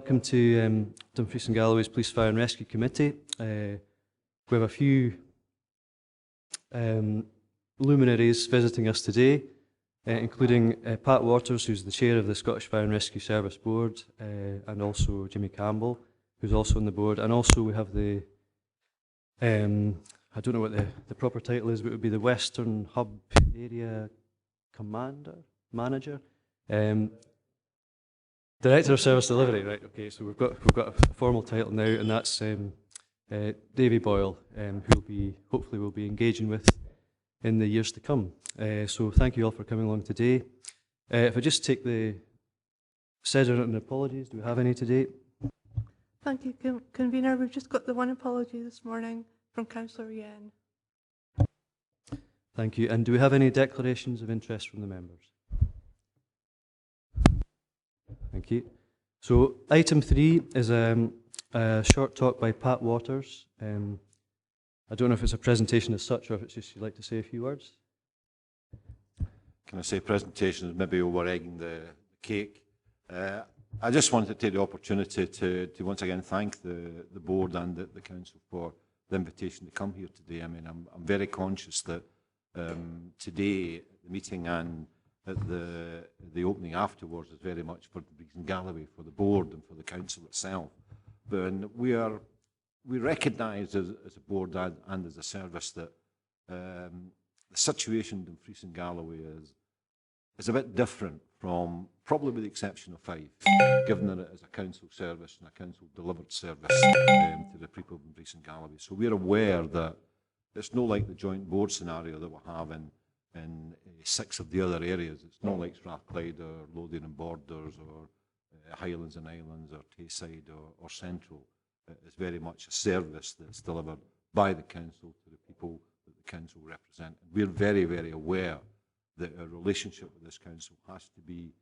welcome to Dumfries and Galloway's Police, Fire and Rescue Committee. We have a few luminaries visiting us today, including Pat Waters, who's the chair of the Scottish Fire and Rescue Service Board, and also Jimmy Campbell, who's also on the board. And also we have the, I don't know what the proper title is, but it would be the Western Hub Area Manager. Director of Service Delivery, right? Okay, so we've got a formal title now, and that's Davy Boyle, who hopefully we'll be engaging with in the years to come. So thank you all for coming along today. If I just take the Sederunt and Apologies, do we have any today? Thank you, Convener. We've just got the one apology this morning from Councillor Yen. Thank you. And do we have any declarations of interest from the members? Thank you. So item 3 is a short talk by Pat Waters. I don't know if it's a presentation as such or if it's just you'd like to say a few words. Can I say presentation is maybe over egging the cake? I just wanted to take the opportunity to once again thank the board and the council for the invitation to come here today. I mean, I'm very conscious that today the meeting and at the opening afterwards is very much for Dumfries and Galloway, for the board and for the council itself. But we recognise as a board and as a service that the situation in Dumfries and Galloway is a bit different from, probably with the exception of Fife, given that it is a council service and a council delivered service to the people of Dumfries and Galloway. So we're aware that it's not like the joint board scenario that we have in 6 of the other areas. It's not like Strathclyde or Lothian and Borders or Highlands and Islands or Tayside or Central. It's very much a service that's delivered by the council to the people that the council represent. And we're very, very aware that our relationship with this council has to be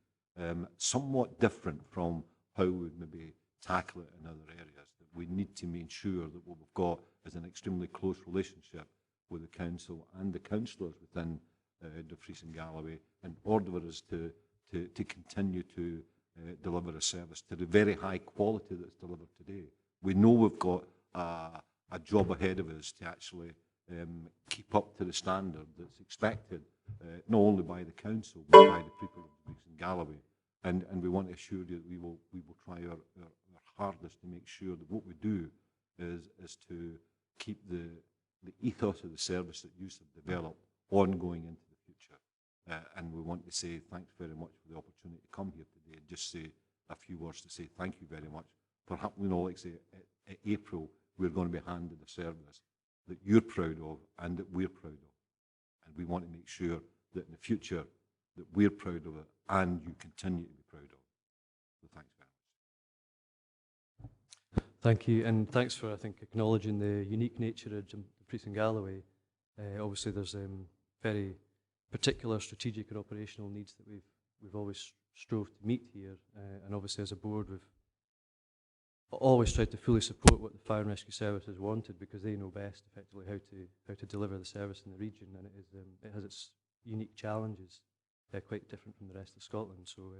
somewhat different from how we would maybe tackle it in other areas. That we need to make sure that what we've got is an extremely close relationship with the council and the councillors within Dumfries and Galloway in order for us to continue to deliver a service to the very high quality that's delivered today. We know we've got a job ahead of us to actually keep up to the standard that's expected, not only by the council but by the people of Dumfries and Galloway. And we want to assure you that we will try our hardest to make sure that what we do is to keep the ethos of the service that you have developed ongoing into the future. And we want to say thanks very much for the opportunity to come here today and just say a few words to say thank you very much. Perhaps, you know, like say at April, we're going to be handed a service that you're proud of and that we're proud of. And we want to make sure that in the future that we're proud of it and you continue to be proud of it. So thanks very much. Thank you, and thanks for, I think, acknowledging the unique nature of Dumfries and Galloway. Obviously, there's very particular strategic and operational needs that we've always strove to meet here, and obviously as a board we've always tried to fully support what the Fire and Rescue Service has wanted, because they know best effectively how to deliver the service in the region, and it has its unique challenges, quite different from the rest of Scotland. So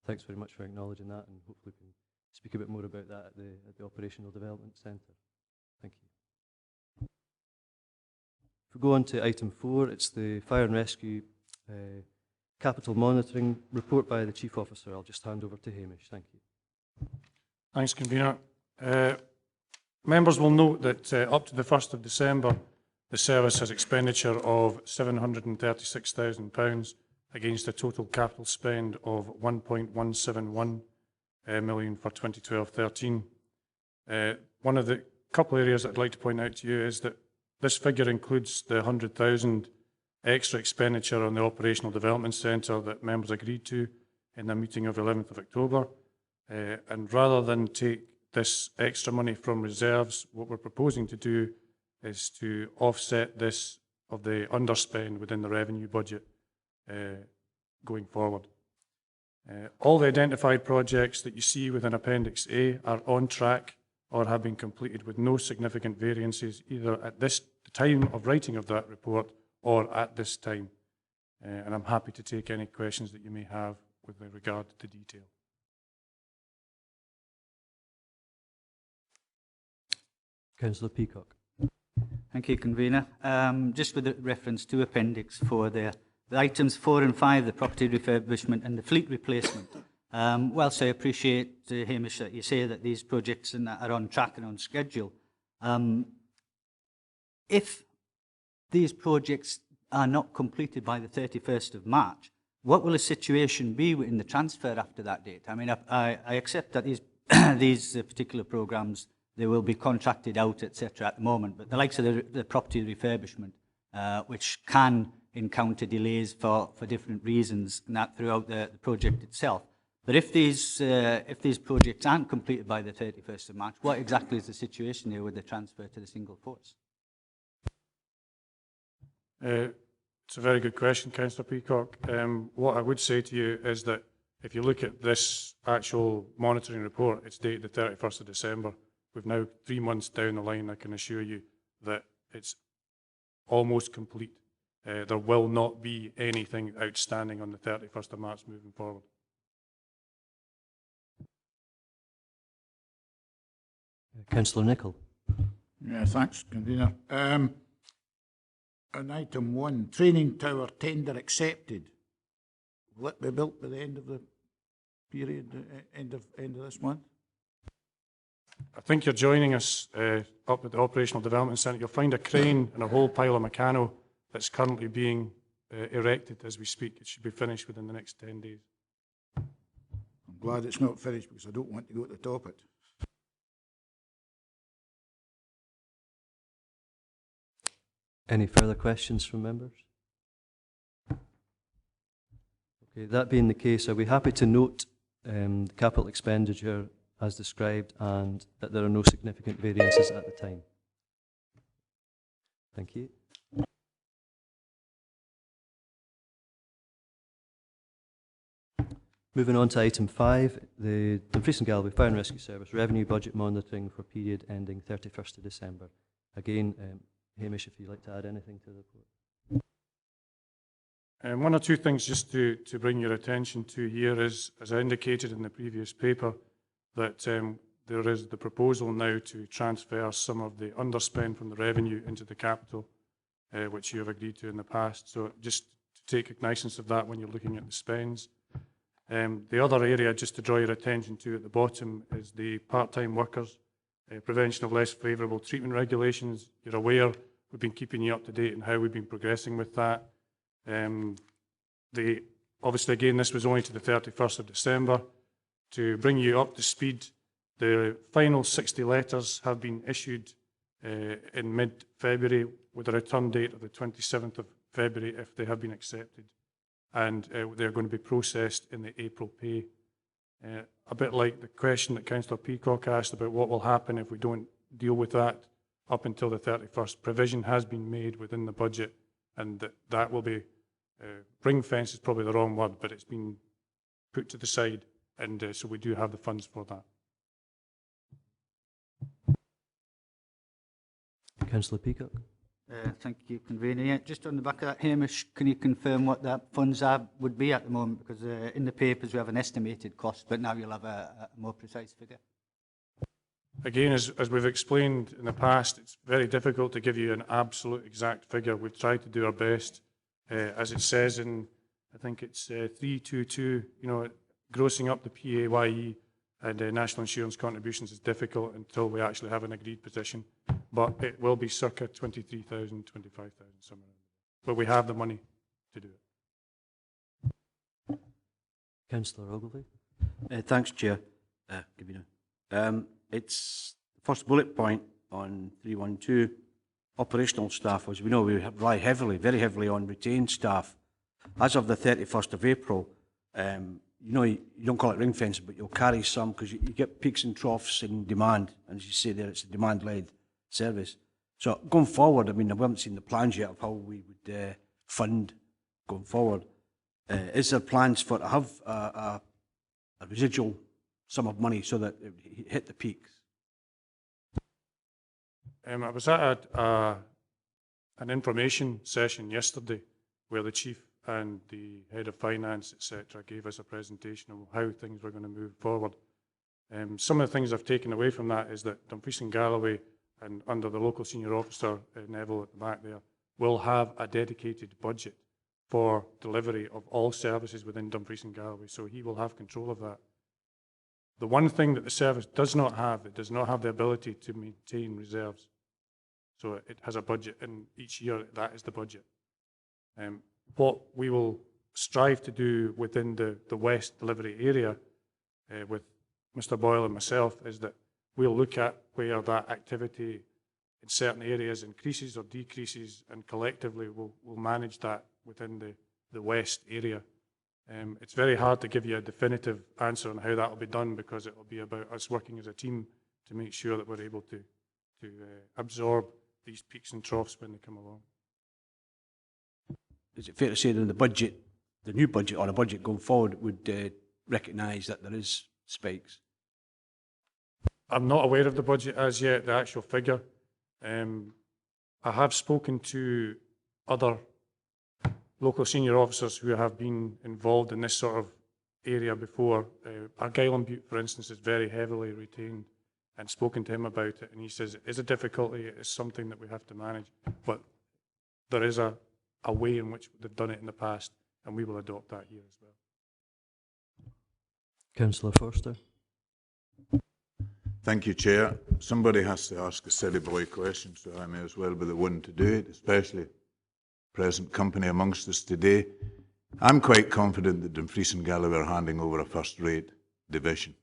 thanks very much for acknowledging that, and hopefully we can speak a bit more about that at the Operational Development Centre. Thank you. If we go on to item 4, it's the Fire and Rescue Capital Monitoring Report by the Chief Officer. I'll just hand over to Hamish. Thank you. Thanks, Convener. Members will note that up to the 1st of December, the service has expenditure of £736,000 against a total capital spend of £1.171 million for 2012-13. One of the couple areas I'd like to point out to you is that this figure includes the £100,000 extra expenditure on the Operational Development Centre that members agreed to in the meeting of 11th of October. And rather than take this extra money from reserves, what we're proposing to do is to offset this of the underspend within the revenue budget going forward. All the identified projects that you see within Appendix A are on track or have been completed with no significant variances either at the time of writing of that report or at this time. And I'm happy to take any questions that you may have with regard to detail. Councillor Peacock. Thank you, Convener. Just with reference to Appendix 4 there, the items 4 and 5, the property refurbishment and the fleet replacement. Whilst I appreciate, Hamish, that you say that these projects are on track and on schedule, if these projects are not completed by the 31st of March, what will the situation be in the transfer after that date? I mean, I accept that these, these particular programmes, they will be contracted out, etc. at the moment, but the likes of the property refurbishment, which can encounter delays for different reasons, and that throughout the project itself. But if these projects aren't completed by the 31st of March, what exactly is the situation here with the transfer to the single force? It's a very good question, Councillor Peacock. What I would say to you is that if you look at this actual monitoring report, it's dated the 31st of December. We've now 3 months down the line. I can assure you that it's almost complete. There will not be anything outstanding on the 31st of March moving forward. Councillor Nicholl. Yeah, thanks, Convener. On item 1, training tower tender accepted. Will it be built by the end of the period, end of this month? I think you're joining us up at the Operational Development Centre. You'll find a crane and a whole pile of Meccano that's currently being erected as we speak. It should be finished within the next 10 days. I'm glad it's not finished because I don't want to go to the top of it. Any further questions from members? Okay, that being the case, are we happy to note the capital expenditure as described and that there are no significant variances at the time? Thank you. Moving on to item 5, the Dumfries and Galloway Fire and Rescue Service revenue budget monitoring for period ending 31st of December. Again, Hamish, if you'd like to add anything to the report. One or two things just to bring your attention to here is, as I indicated in the previous paper, that there is the proposal now to transfer some of the underspend from the revenue into the capital, which you have agreed to in the past. So just to take cognizance of that when you're looking at the spends. The other area just to draw your attention to at the bottom is the part-time workers, prevention of less favourable treatment regulations. You're aware we've been keeping you up to date on how we've been progressing with that. Obviously, again, this was only to the 31st of December. To bring you up to speed, the final 60 letters have been issued in mid-February with a return date of the 27th of February if they have been accepted. And they're going to be processed in the April pay. A bit like the question that Councillor Peacock asked about what will happen if we don't deal with that up until the 31st. Provision has been made within the budget, and that will be, ring fence is probably the wrong word, but it's been put to the side, and so we do have the funds for that. Councillor Peacock. Thank you, Convener. Yeah, just on the back of that, Hamish, can you confirm what that funds would be at the moment? Because in the papers we have an estimated cost, but now you'll have a more precise figure. Again, as we've explained in the past, it's very difficult to give you an absolute exact figure. We've tried to do our best. As it says in, I think it's 322, you know, grossing up the PAYE and national insurance contributions is difficult until we actually have an agreed position. But it will be circa 23,000, 25,000, somewhere. But we have the money to do it. Councillor Ogilvie. Thanks, Chair. It's the first bullet point on 312, operational staff. As we know, we rely heavily, very heavily on retained staff. As of the 31st of April, you know, you don't call it ring fence, but you'll carry some because you get peaks and troughs in demand. And as you say there, it's a demand-led service. So going forward, I mean, we haven't seen the plans yet of how we would fund going forward. Is there plans for to have a residual sum of money so that it hit the peaks? I was at an information session yesterday where the Chief and the Head of Finance, etc., gave us a presentation of how things were going to move forward. Some of the things I've taken away from that is that Dumfries and Galloway and under the local senior officer, Neville at the back there, will have a dedicated budget for delivery of all services within Dumfries and Galloway, so he will have control of that. The one thing that the service does not have, it does not have the ability to maintain reserves. So it has a budget, and each year that is the budget. What we will strive to do within the West delivery area with Mr. Boyle and myself is that we'll look at where that activity in certain areas increases or decreases, and collectively we'll manage that within the West area. It's very hard to give you a definitive answer on how that will be done, because it will be about us working as a team to make sure that we're able to absorb these peaks and troughs when they come along. Is it fair to say that the budget, the new budget or a budget going forward, would recognise that there is spikes? I'm not aware of the budget as yet, the actual figure. I have spoken to other local senior officers who have been involved in this sort of area before. Argyll and Butte, for instance, is very heavily retained, and spoken to him about it, and he says it is a difficulty, it is something that we have to manage, but there is a way in which they've done it in the past, and we will adopt that here as well. Councillor Forster. Thank you, Chair. Somebody has to ask a silly boy question, so I may as well be the one to do it, especially present company amongst us today. I'm quite confident that Dumfries and Galloway are handing over a first-rate division.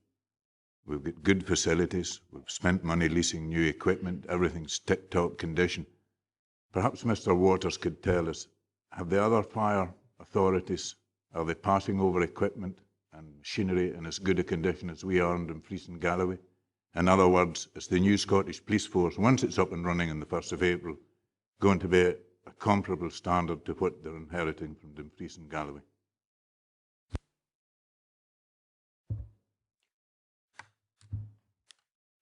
We've got good facilities, we've spent money leasing new equipment, everything's tip-top condition. Perhaps Mr. Waters could tell us, have the other fire authorities, are they passing over equipment and machinery in as good a condition as we are in Dumfries and Galloway? In other words, is the new Scottish Police Force, once it's up and running on the 1st of April, going to be a comparable standard to what they're inheriting from Dumfries and Galloway?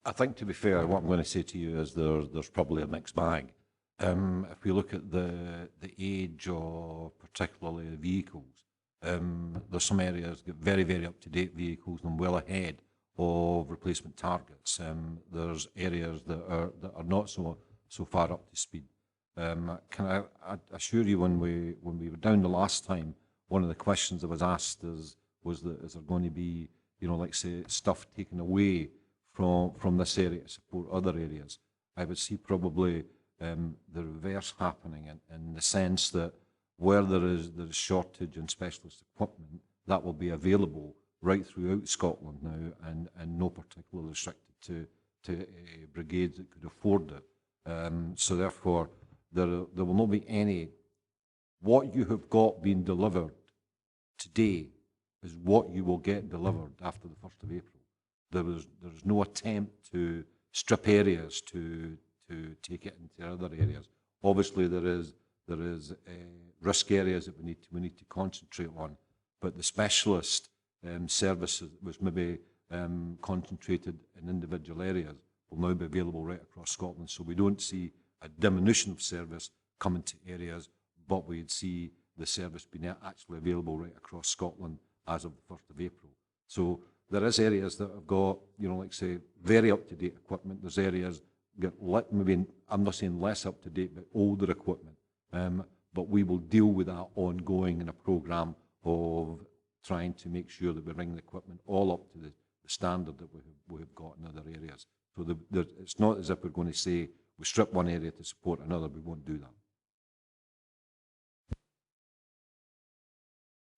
I think, to be fair, what I'm going to say to you is there's probably a mixed bag. If we look at the age of particularly the vehicles, there's some areas that get very, very up-to-date vehicles and well ahead of replacement targets. There's areas that are not so far up to speed. Can I assure you, when we were down the last time, one of the questions that was asked is there going to be, like say, stuff taken away from this area to support other areas? I would see probably the reverse happening in the sense that where there is shortage in specialist equipment, that will be available right throughout Scotland now, and no particularly restricted to brigades that could afford it. So therefore, there will not be any. What you have got being delivered today is what you will get delivered after the 1st of April. There's no attempt to strip areas to take it into other areas. Obviously, there is risk areas that we need to concentrate on, but the specialist services was maybe concentrated in individual areas will now be available right across Scotland. So we don't see a diminution of service coming to areas, but we'd see the service being actually available right across Scotland as of the 1st of April. So there is areas that have got, like say, very up-to-date equipment. There's areas get maybe, I'm not saying less up-to-date, but older equipment. But we will deal with that ongoing in a programme of trying to make sure that we bring the equipment all up to the standard that we've got in other areas. So it's not as if we're going to say we strip one area to support another. We won't do that.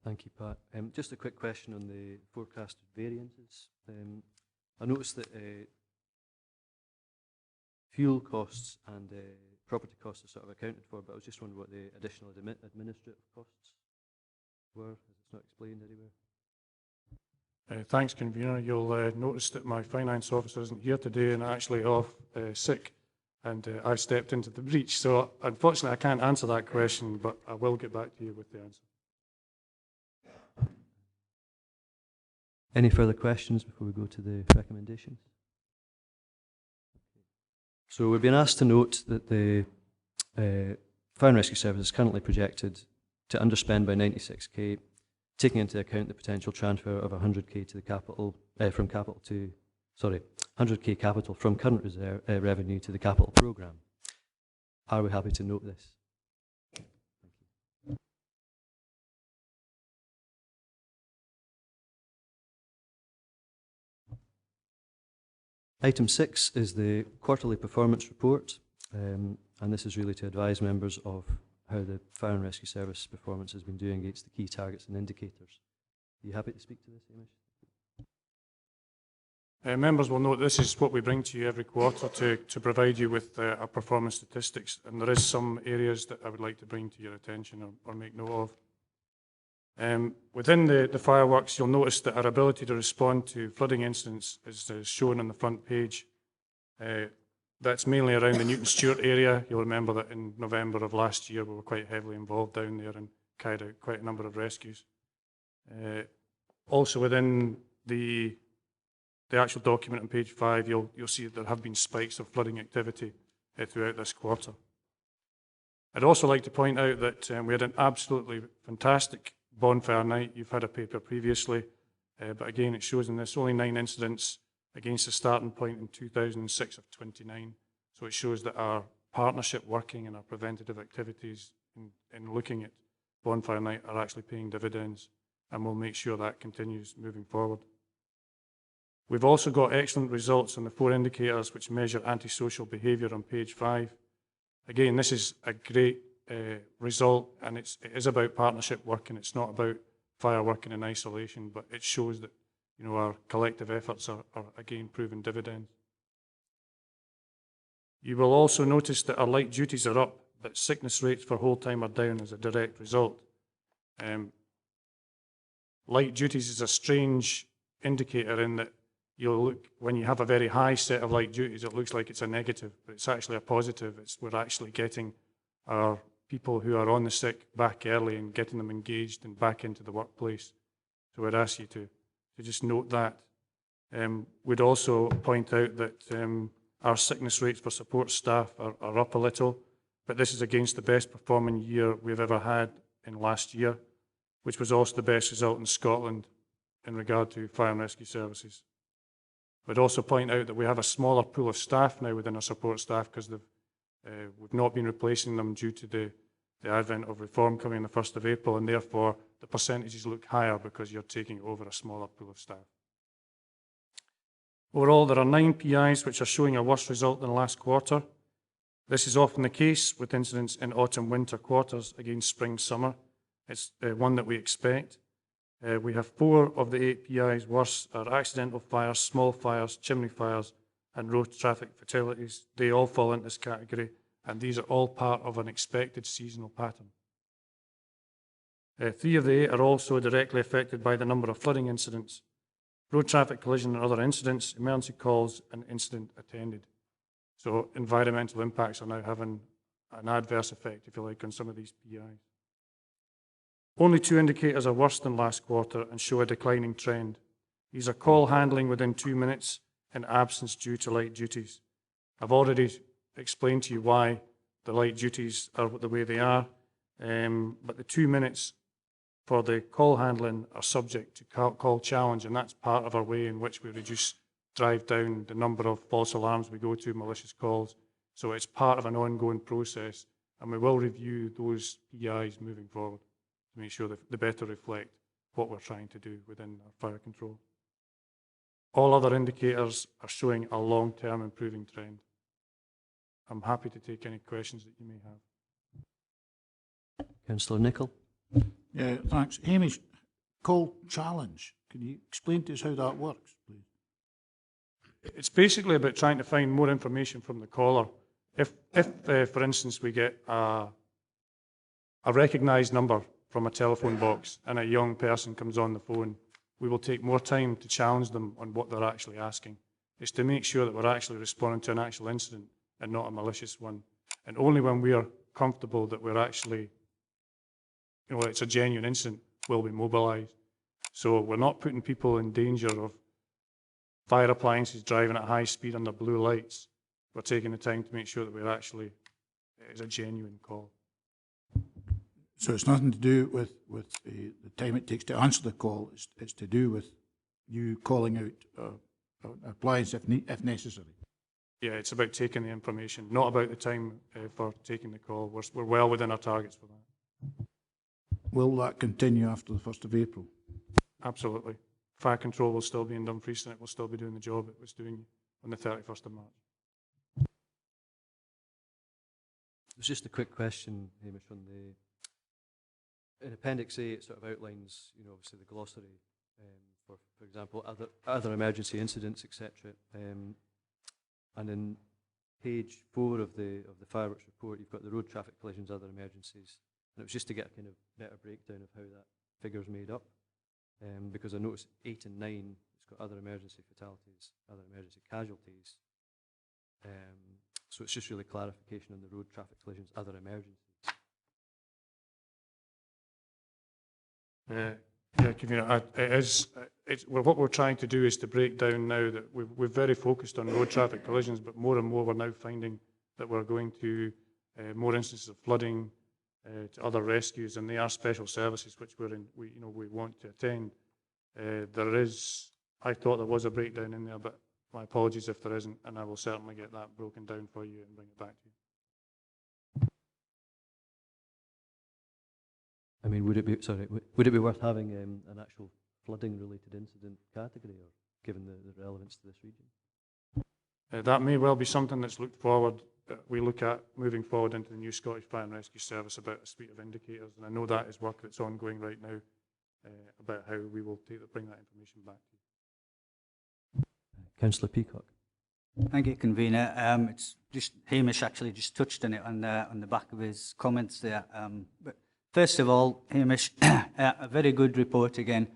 Thank you, Pat. Just a quick question on the forecasted variances. I noticed that fuel costs and property costs are sort of accounted for, but I was just wondering what the additional administrative costs were, as it's not explained anywhere. Thanks, Convener. You'll notice that my finance officer isn't here today and actually off sick, and I stepped into the breach. So unfortunately I can't answer that question, but I will get back to you with the answer. Any further questions before we go to the recommendations? So we've been asked to note that the Fire and Rescue Service is currently projected to underspend by 96k, taking into account the potential transfer of 100k to the capital from capital to 100k capital from current revenue to the capital programme. Are we happy to note this? Item 6 is the quarterly performance report, and this is really to advise members of how the Fire and Rescue Service performance has been doing against the key targets and indicators. Are you happy to speak to this, Hamish? Members will note this is what we bring to you every quarter to provide you with our performance statistics, and there is some areas that I would like to bring to your attention or make note of. Within the fireworks, you'll notice that our ability to respond to flooding incidents is shown on the front page. That's mainly around the Newton Stewart area. You'll remember that in November of last year we were quite heavily involved down there and carried out quite a number of rescues. Also within the actual document on page 5, you'll see that there have been spikes of flooding activity throughout this quarter. I'd also like to point out that we had an absolutely fantastic bonfire night. You've had a paper previously, but again it shows in this only 9 incidents against a starting point in 2006 of 29. So it shows that our partnership working and our preventative activities in looking at bonfire night are actually paying dividends, and we'll make sure that continues moving forward. We've also got excellent results on the 4 indicators which measure antisocial behaviour on page 5. Again, this is a great result, and it is about partnership working. It's not about fire working in isolation, but it shows that our collective efforts are again proving dividends. You will also notice that our light duties are up, but sickness rates for whole time are down as a direct result. Light duties is a strange indicator in that you'll look, when you have a very high set of light duties, it looks like it's a negative, but it's actually a positive. We're actually getting our people who are on the sick back early and getting them engaged and back into the workplace. So I'd ask you to just note that. We'd also point out that our sickness rates for support staff are up a little, but this is against the best performing year we've ever had in last year, which was also the best result in Scotland in regard to fire and rescue services. We'd also point out that we have a smaller pool of staff now within our support staff because we've not been replacing them due to the advent of reform coming on the 1st of April, and therefore the percentages look higher because you're taking over a smaller pool of staff. Overall, there are 9 PIs which are showing a worse result than last quarter. This is often the case with incidents in autumn-winter quarters against spring-summer. It's one that we expect. We have 4 of the 8 PIs worse are accidental fires, small fires, chimney fires, and road traffic fatalities. They all fall into this category, and these are all part of an expected seasonal pattern. 3 of the 8 are also directly affected by the number of flooding incidents, road traffic collision and other incidents, emergency calls, and incident attended. So environmental impacts are now having an adverse effect, if you like, on some of these PIs. Only 2 indicators are worse than last quarter and show a declining trend. These are call handling within 2 minutes and absence due to light duties. I've already explained to you why the light duties are the way they are, but the 2 minutes for the call handling are subject to call challenge, and that's part of our way in which we drive down the number of false alarms we go to, malicious calls. So it's part of an ongoing process, and we will review those PIs moving forward to make sure that they better reflect what we're trying to do within our fire control. All other indicators are showing a long-term improving trend. I'm happy to take any questions that you may have. Councillor Nicholl. Yeah, thanks. Hamish, call challenge. Can you explain to us how that works, please? It's basically about trying to find more information from the caller. If for instance, we get a recognised number from a telephone box and a young person comes on the phone, we will take more time to challenge them on what they're actually asking. It's to make sure that we're actually responding to an actual incident and not a malicious one. And only when we are comfortable that we're actually, it's a genuine incident, will we mobilise. So we're not putting people in danger of fire appliances driving at high speed under blue lights. We're taking the time to make sure that it is a genuine call. So it's nothing to do with the time it takes to answer the call. It's to do with you calling out applies if necessary. Yeah, it's about taking the information, not about the time for taking the call. We're well within our targets for that. Will that continue after the 1st of April? Absolutely. Fire control will still be in Dumfries and it will still be doing the job it was doing on the 31st of March. It was just a quick question, Hamish, on the, in Appendix A, it sort of outlines, you know, obviously the glossary for example, other emergency incidents, etc. And in page 4 of the fireworks report, you've got the road traffic collisions, other emergencies, and it was just to get a kind of better breakdown of how that figure's made up, because I noticed 8 and 9, it's got other emergency fatalities, other emergency casualties. So it's just really clarification on the road traffic collisions, other emergencies. Yeah, Convener, what we're trying to do is to break down now that we're very focused on road traffic collisions, but more and more we're now finding that we're going to more instances of flooding, to other rescues, and they are special services which we want to attend. I thought there was a breakdown in there, but my apologies if there isn't, and I will certainly get that broken down for you and bring it back to you. I mean, would it be worth having an actual flooding-related incident category, or given the relevance to this region? That may well be something that's looked forward. We look at moving forward into the new Scottish Fire and Rescue Service about a suite of indicators, and I know that is work that's ongoing right now about how we will bring that information back to you. Councillor Peacock. Thank you, Convener. It's just Hamish actually just touched on it on the back of his comments there. But first of all, Hamish, a very good report again.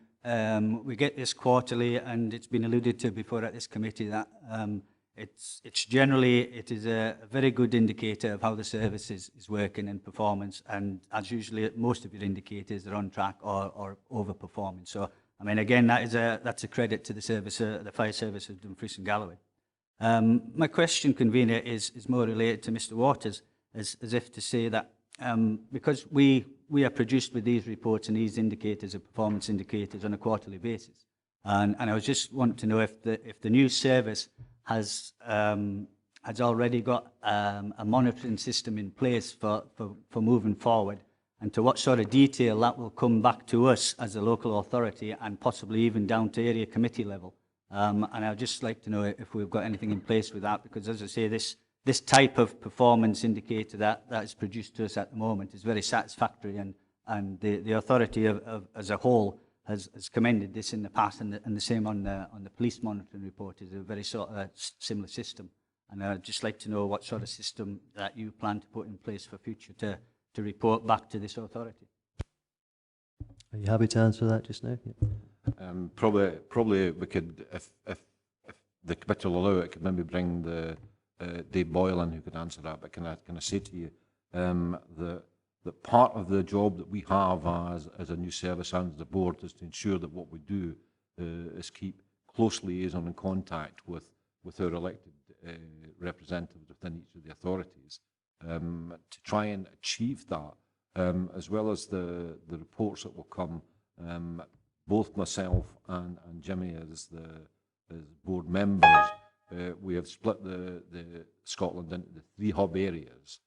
We get this quarterly, and it's been alluded to before at this committee that it's generally a very good indicator of how the service is working and performance. And as usually, most of your indicators are on track or overperforming. So, I mean, again, that's a credit to the service, the fire service of Dumfries and Galloway. My question, Convener, is more related to Mr. Waters, as if to say that because we are produced with these reports and these indicators of performance indicators on a quarterly basis, and I was just wanting to know if the new service has already got a monitoring system in place for moving forward, and to what sort of detail that will come back to us as a local authority and possibly even down to area committee level. And I'd just like to know if we've got anything in place with that, because as I say, this type of performance indicator that is produced to us at the moment is very satisfactory, and the authority as a whole has commended this in the past, and the same on the police monitoring report is a very sort of similar system. And I'd just like to know what sort of system that you plan to put in place for future to report back to this authority. Are you happy to answer that just now? Yeah. Probably we could, if the committee will allow it, could maybe bring the Dave Boyle in who could answer that. But can I say to you that part of the job that we have as a new service and as the board is to ensure that what we do is keep close liaison and contact with our elected representatives within each of the authorities to try and achieve that, as well as the reports that will come. Both myself and Jimmy as board members, we have split the Scotland into the 3 hub areas.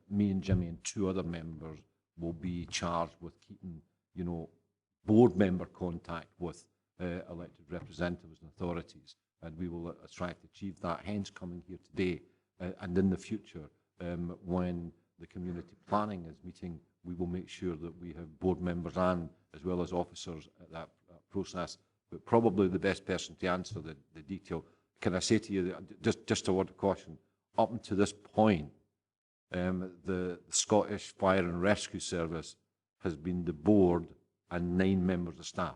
Me and Jimmy and 2 other members will be charged with keeping, board member contact with elected representatives and authorities, and we will try to achieve that. Hence, coming here today, and in the future, when the community planning is meeting, we will make sure that we have board members and as well as officers at that process. But probably the best person to answer the detail. Can I say to you, that just a word of caution, up until this point, the Scottish Fire and Rescue Service has been the board and 9 members of staff.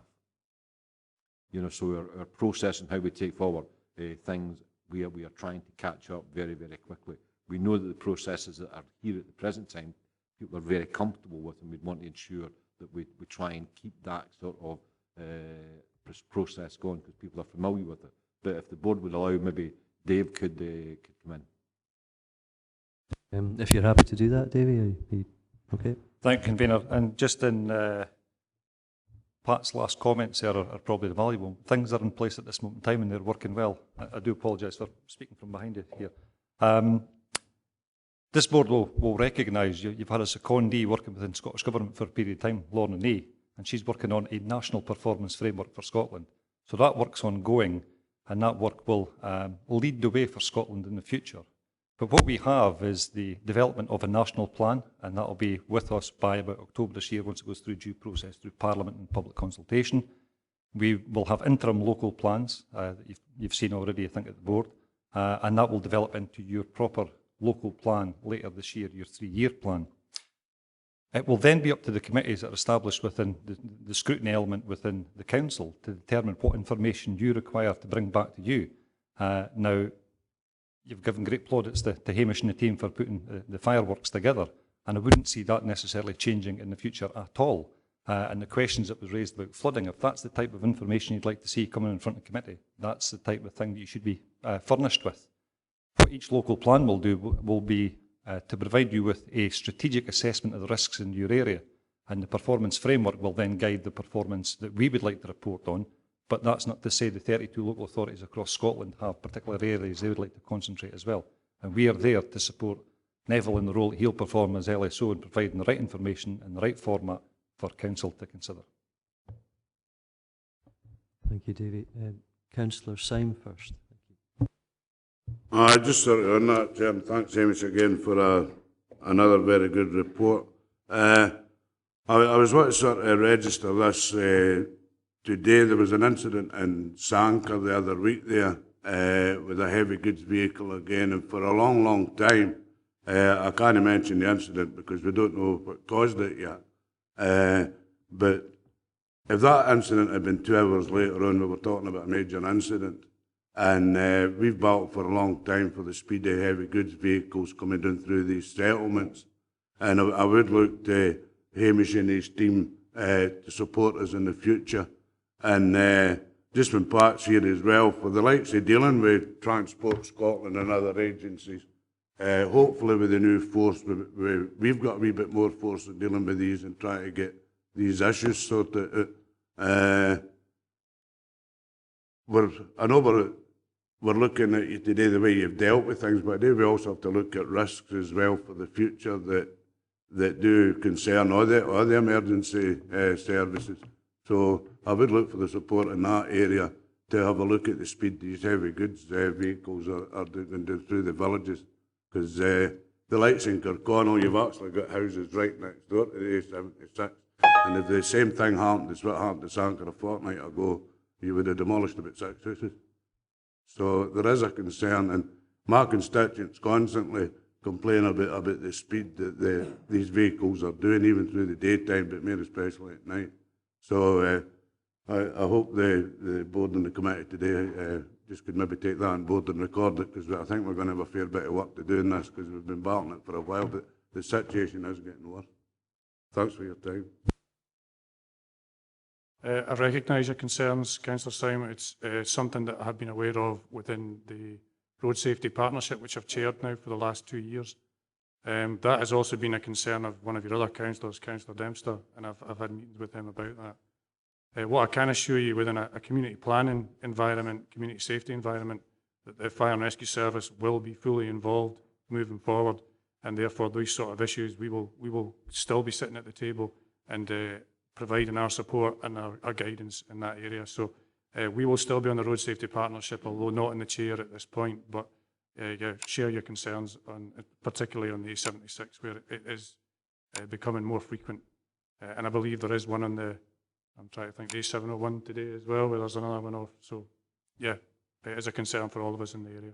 So our process and how we take forward things, we are trying to catch up very, very quickly. We know that the processes that are here at the present time, people are very comfortable with, and we'd want to ensure that we try and keep that sort of process going because people are familiar with it. But if the board would allow, maybe Dave could come in. If you're happy to do that, Davey, are you okay? Thank you, Convener. And just in Pat's last comments there are probably the valuable. Things are in place at this moment in time and they're working well. I do apologise for speaking from behind you here. This board will recognise you've had a secondee working within Scottish Government for a period of time, Lorna Ney, and she's working on a national performance framework for Scotland. So that work's ongoing, and that work will lead the way for Scotland in the future. But what we have is the development of a national plan, and that will be with us by about October this year once it goes through due process, through Parliament and public consultation. We will have interim local plans that you've seen already, I think, at the board, and that will develop into your proper local plan later this year, your 3-year plan. It will then be up to the committees that are established within the scrutiny element within the council to determine what information you require to bring back to you. Now, you've given great plaudits to Hamish and the team for putting the fireworks together, and I wouldn't see that necessarily changing in the future at all. And the questions that was raised about flooding, if that's the type of information you'd like to see coming in front of the committee, that's the type of thing that you should be furnished with. What each local plan will do will be to provide you with a strategic assessment of the risks in your area, and the performance framework will then guide the performance that we would like to report on. But that's not to say the 32 local authorities across Scotland have particular areas they would like to concentrate as well. And we are there to support Neville in the role that he'll perform as LSO in providing the right information in the right format for Council to consider. Thank you, Davy. Councillor Syme first. Just on that, Chairman, thanks, Hamish, again for another very good report. I was wanting to sort of register this today. There was an incident in Sanker the other week there with a heavy goods vehicle again, and for a long, long time, I can't mention the incident because we don't know what caused it yet. But if that incident had been 2 hours later on, we were talking about a major incident. And we've battled for a long time for the speed of heavy goods vehicles coming down through these settlements. And I would look to Hamish and his team to support us in the future. And just when Pat's here as well, for the likes of dealing with Transport Scotland and other agencies, hopefully with the new force, we've got a wee bit more force in dealing with these and trying to get these issues sorted out. I know we're looking at you today the way you've dealt with things, but I do we also have to look at risks as well for the future that do concern all the emergency services. So I would look for the support in that area to have a look at the speed these heavy goods vehicles are doing through the villages, because the lights in Kirkconnell, you've actually got houses right next door to the A76, and if the same thing happened as what happened to Sanker a fortnight ago, you would have demolished about 6 houses. So there is a concern, and my constituents constantly complain about the speed that these vehicles are doing, even through the daytime, but more especially at night. So I hope the board and the committee today just could maybe take that on board and record it, because I think we're going to have a fair bit of work to do in this, because we've been battling it for a while, but the situation is getting worse. Thanks for your time. I recognise your concerns, Councillor Simon. It's something that I have been aware of within the Road Safety Partnership, which I've chaired now for the last 2 years. That has also been a concern of one of your other councillors, Councillor Dempster, and I've had meetings with him about that. What I can assure you, within a community planning environment, community safety environment, that the Fire and Rescue Service will be fully involved moving forward, and therefore these sort of issues we will still be sitting at the table and providing our support and our guidance in that area. So we will still be on the Road Safety Partnership, although not in the chair at this point, but share your concerns, particularly on the A76, where it is becoming more frequent. And I believe there is one on the, I'm trying to think, the A701 today as well, where there's another one off. So yeah, it is a concern for all of us in the area.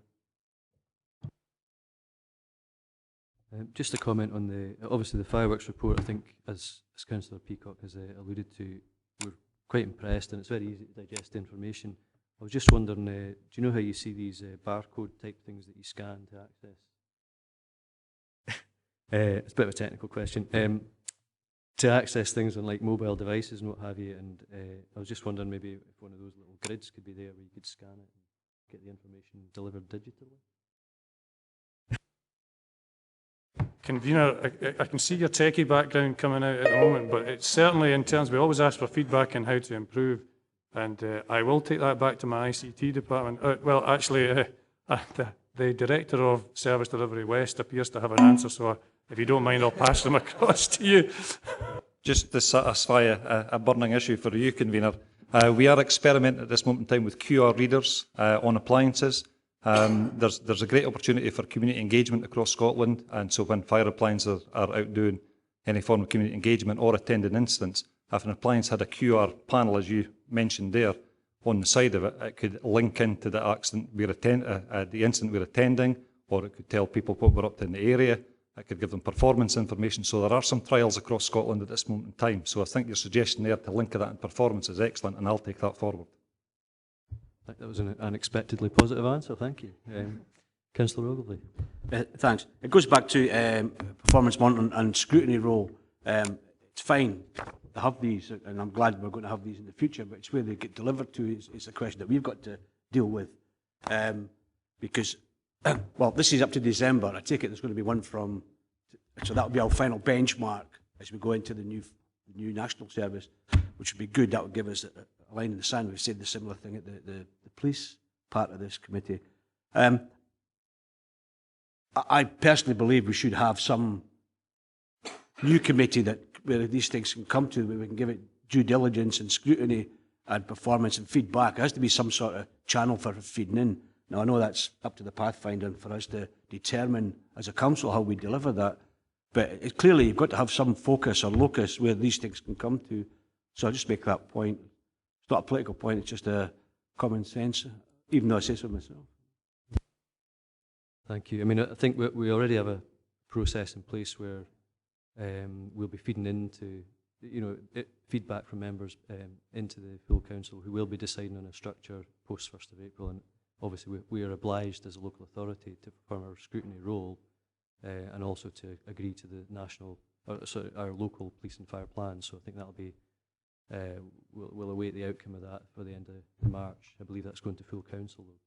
Just a comment on obviously the fireworks report. I think, as Councillor Peacock has alluded to, we're quite impressed, and it's very easy to digest information. I was just wondering, do you know how you see these barcode type things that you scan to access? It's a bit of a technical question. To access things on like mobile devices and what have you, and I was just wondering maybe if one of those little grids could be there where you could scan it and get the information delivered digitally. Convener, I can see your techie background coming out at the moment, but it's certainly in terms, we always ask for feedback on how to improve, and I will take that back to my ICT department. Well, actually, the Director of Service Delivery West appears to have an answer, so if you don't mind, I'll pass them across to you. Just to satisfy a burning issue for you, Convener, we are experimenting at this moment in time with QR readers on appliances. There's a great opportunity for community engagement across Scotland, and so when fire appliances are out doing any form of community engagement or attending incidents, if an appliance had a QR panel, as you mentioned there, on the side of it, it could link into the accident the incident we're attending, or it could tell people what we're up to in the area. It could give them performance information. So there are some trials across Scotland at this moment in time. So I think your suggestion there to link that in performance is excellent, and I'll take that forward. I think that was an unexpectedly positive answer. Thank you. Councillor Ogilvie. Thanks. It goes back to performance monitoring and scrutiny role. It's fine to have these, and I'm glad we're going to have these in the future, but it's where they get delivered to is a question that we've got to deal with. Because, well, this is up to December. I take it there's going to be one from, so that will be our final benchmark as we go into the new national service, which would be good. That would give us a line in the sand. We've said the similar thing at the police part of this committee. I personally believe we should have some new committee that where these things can come to, where we can give it due diligence and scrutiny and performance and feedback. There has to be some sort of channel for feeding in. Now, I know that's up to the Pathfinder and for us to determine as a council how we deliver that, but clearly you've got to have some focus or locus where these things can come to. So I'll just make that point. It's not a political point, it's just a common sense, even though I say so myself. Thank you. I mean, I think we already have a process in place where we'll be feeding into, feedback from members into the full council, who will be deciding on a structure post 1st of April. And obviously, we are obliged as a local authority to perform our scrutiny role and also to agree to the our local police and fire plan. So I think that'll be, we'll await the outcome of that for the end of March. I believe that's going to full council, though.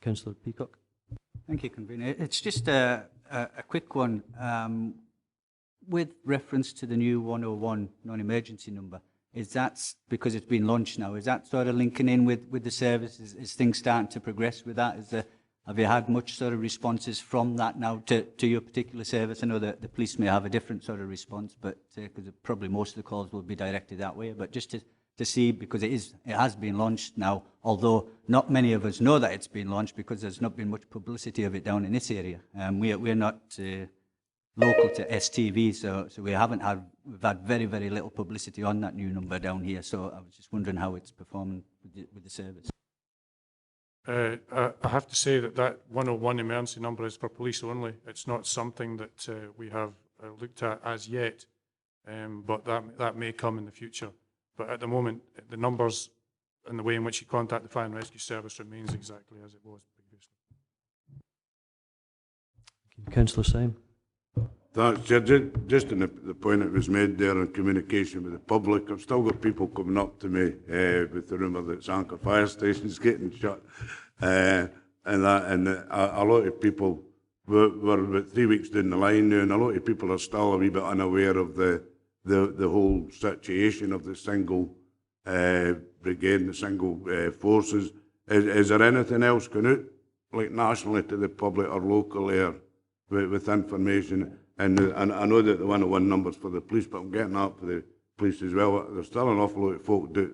Councillor Peacock. Thank you, Convener. It's just a quick one. With reference to the new 101 non-emergency number, is that, because it's been launched now, is that sort of linking in with the services? Is things starting to progress with that? Have you had much sort of responses from that now to your particular service? I know that the police may have a different sort of response, but because probably most of the calls will be directed that way. But just to see, because it has been launched now, although not many of us know that it's been launched because there's not been much publicity of it down in this area. We're not local to STV, so we've had very, very little publicity on that new number down here. So I was just wondering how it's performing with the service. I have to say that 101 emergency number is for police only. It's not something that we have looked at as yet, but that may come in the future. But at the moment, the numbers and the way in which you contact the Fire and Rescue Service remains exactly as it was previously. Councillor Syme. Thanks, Chair. Just in the point that was made there on communication with the public, I've still got people coming up to me with the rumour that Sanker Fire Station's getting shut. A lot of people, we're about 3 weeks down the line now, and a lot of people are still a wee bit unaware of the whole situation of the single brigade and the single forces. Is there anything else going out, like nationally to the public or locally, or with information? And I know that the 101 numbers for the police, but I'm getting up for the police as well. There's still an awful lot of folk out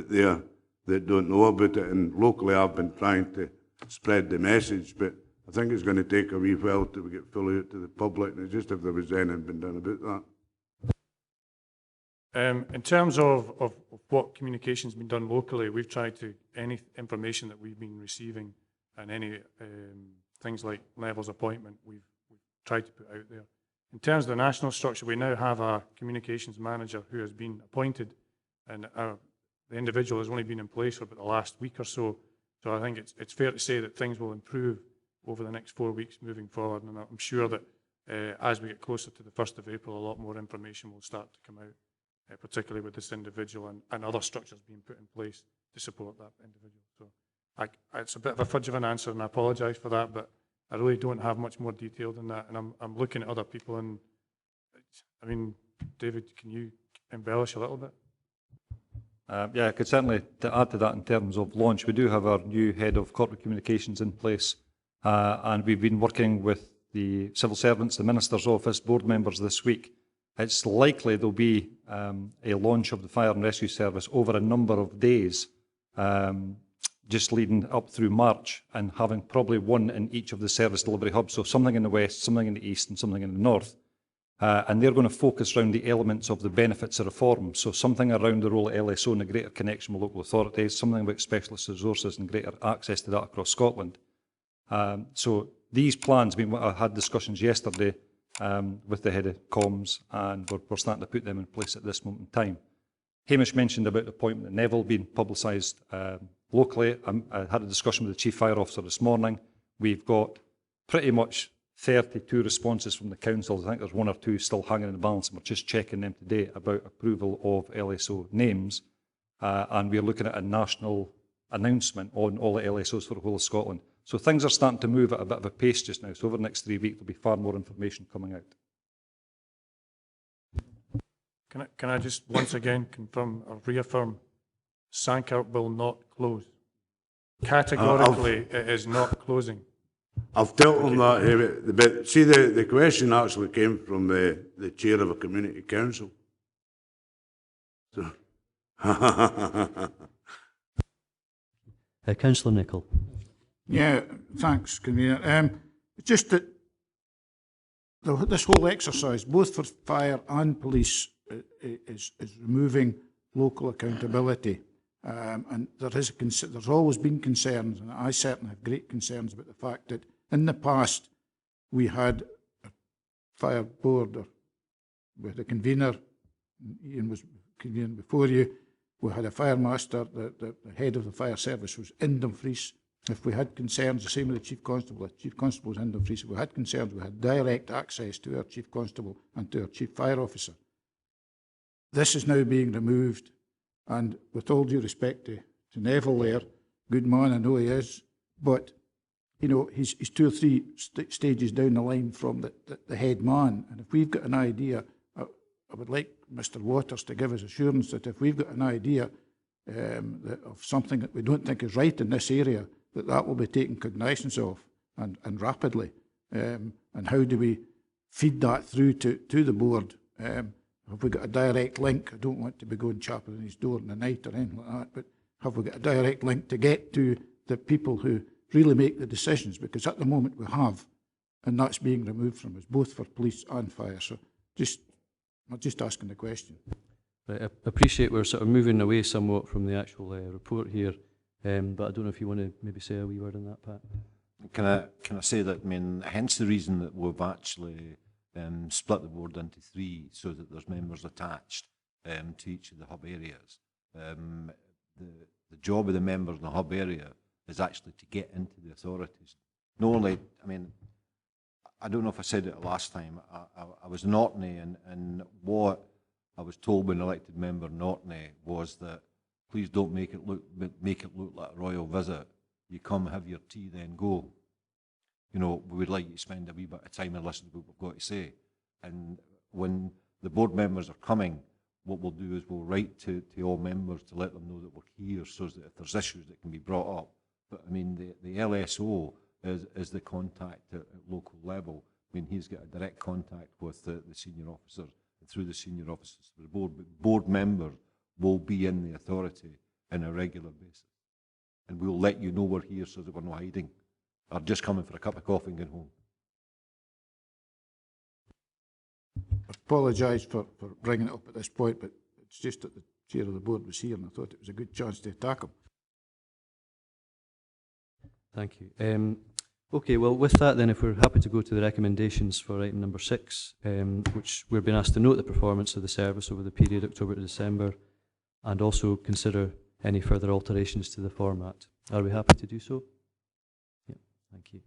there that don't know about it, and locally I've been trying to spread the message, but I think it's going to take a wee while till we get fully out to the public, and it's just if there was anything been done about that. In terms of what communication's been done locally, we've tried to, any information that we've been receiving and any things like Neville's appointment, we've tried to put out there. In terms of the national structure, we now have a communications manager who has been appointed, and the individual has only been in place for about the last week or so. So I think it's fair to say that things will improve over the next 4 weeks moving forward, and I'm sure that as we get closer to the 1st of April, a lot more information will start to come out, particularly with this individual and other structures being put in place to support that individual. So it's a bit of a fudge of an answer, and I apologise for that, but I really don't have much more detail than that, and I'm looking at other people, and I mean, David, can you embellish a little bit? Yeah, I could certainly add to that in terms of launch. We do have our new head of corporate communications in place, and we've been working with the civil servants, the minister's office, board members this week. It's likely there'll be a launch of the fire and rescue service over a number of days, just leading up through March, and having probably one in each of the service delivery hubs. So something in the west, something in the east, and something in the north. And they're going to focus around the elements of the benefits of reform. So something around the role of LSO and a greater connection with local authorities, something about specialist resources and greater access to that across Scotland. So these plans, I had discussions yesterday with the head of comms, and we're starting to put them in place at this moment in time. Hamish mentioned about the appointment of Neville being publicised locally. I had a discussion with the Chief Fire Officer this morning. We've got pretty much 32 responses from the councils. I think there's one or two still hanging in the balance, and we're just checking them today about approval of LSO names. And we're looking at a national announcement on all the LSOs for the whole of Scotland. So things are starting to move at a bit of a pace just now. So over the next 3 weeks, there'll be far more information coming out. Can I just once again confirm or reaffirm, Sankirk will not close? Categorically, it is not closing. I've told them that, but see, the question actually came from the chair of a community council. So. Councillor Nicholl. Yeah, thanks, Convener. Just that this whole exercise, both for fire and police, is removing local accountability. And there's always been concerns, and I certainly have great concerns about the fact that in the past we had a fire board, or we had a convener, Ian was convening before you, we had a fire master, the head of the fire service was in Dumfries. If we had concerns, the same with the Chief Constable was in Dumfries. If we had concerns, we had direct access to our Chief Constable and to our Chief Fire Officer. This is now being removed, and with all due respect to Neville there, good man, I know he is, but you know, he's 2 or 3 stages down the line from the head man, and if we've got an idea, I would like Mr Waters to give us assurance that if we've got an idea of something that we don't think is right in this area, that will be taken cognizance of, and rapidly. And how do we feed that through to the board? Have we got a direct link? I don't want to be going chapping on his door in the night or anything like that, but have we got a direct link to get to the people who really make the decisions? Because at the moment we have, and that's being removed from us, both for police and fire. So I'm just asking the question. Right, I appreciate we're sort of moving away somewhat from the actual report here, but I don't know if you want to maybe say a wee word on that, Pat. Can I say that, I mean, hence the reason that we've actually split the board into 3 so that there's members attached to each of the hub areas. The job of the members in the hub area is actually to get into the authorities. Not only, I mean, I don't know if I said it last time, I was in Orkney, and what I was told by an elected member in Orkney was that please don't make it look like a royal visit. You come, have your tea, then go. You know, we would like you to spend a wee bit of time and listen to what we've got to say. And when the board members are coming, what we'll do is we'll write to all members to let them know that we're here, so that if there's issues that can be brought up. But I mean, the LSO is the contact at local level. I mean, he's got a direct contact with the senior officers, and through the senior officers to the board. But board members will be in the authority on a regular basis. And we'll let you know we're here so that we're not hiding, or just coming for a cup of coffee and going home. I apologise for bringing it up at this point, but it's just that the chair of the board was here and I thought it was a good chance to attack him. Thank you. Okay, well, with that then, if we're happy to go to the recommendations for item number 6, which we're being asked to note the performance of the service over the period October to December, and also consider any further alterations to the format. Are we happy to do so? Yeah, thank you.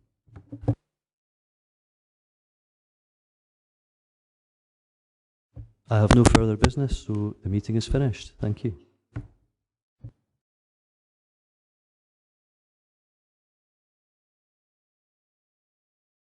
I have no further business, so the meeting is finished. Thank you.